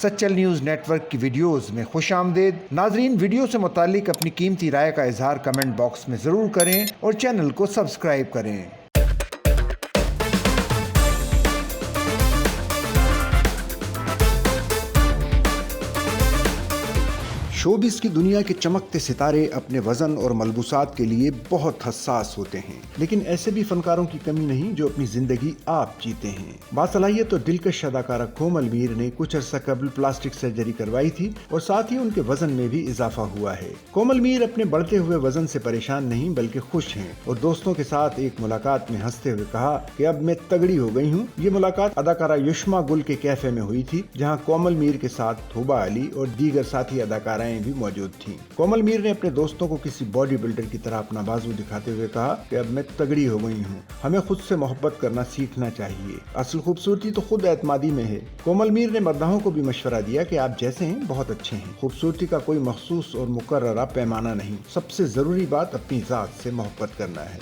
Sachal news net work کی videos میں خوش آمدید۔ ناظرین، ویڈیو سے متعلق اپنی قیمتی رائے کا اظہار کمنٹ باکس میں ضرور کریں اور چینل کو سبسکرائب کریں۔ شوبز کی دنیا کے چمکتے ستارے اپنے وزن اور ملبوسات کے لیے بہت حساس ہوتے ہیں، لیکن ایسے بھی فنکاروں کی کمی نہیں جو اپنی زندگی آپ جیتے ہیں۔ باصلاحیت اور دلکش اداکارہ کومل میر نے کچھ عرصہ قبل پلاسٹک سرجری کروائی تھی اور ساتھ ہی ان کے وزن میں بھی اضافہ ہوا ہے۔ کومل میر اپنے بڑھتے ہوئے وزن سے پریشان نہیں بلکہ خوش ہیں اور دوستوں کے ساتھ ایک ملاقات میں ہنستے ہوئے کہا کہ اب میں تگڑی ہو گئی ہوں۔ یہ ملاقات اداکارہ یشما گل کے کیفے میں ہوئی تھی، جہاں کومل میر کے ساتھ توبہ علی اور دیگر ساتھی اداکارائیں بھی موجود تھیں۔ کومل میر نے اپنے دوستوں کو کسی باڈی بلڈر کی طرح اپنا بازو دکھاتے ہوئے کہا کہ اب میں تگڑی ہو گئی ہوں، ہمیں خود سے محبت کرنا سیکھنا چاہیے، اصل خوبصورتی تو خود اعتمادی میں ہے۔ کومل میر نے مرداحوں کو بھی مشورہ دیا کہ آپ جیسے ہیں بہت اچھے ہیں، خوبصورتی کا کوئی مخصوص اور مقررہ پیمانہ نہیں، سب سے ضروری بات اپنی ذات سے محبت کرنا ہے۔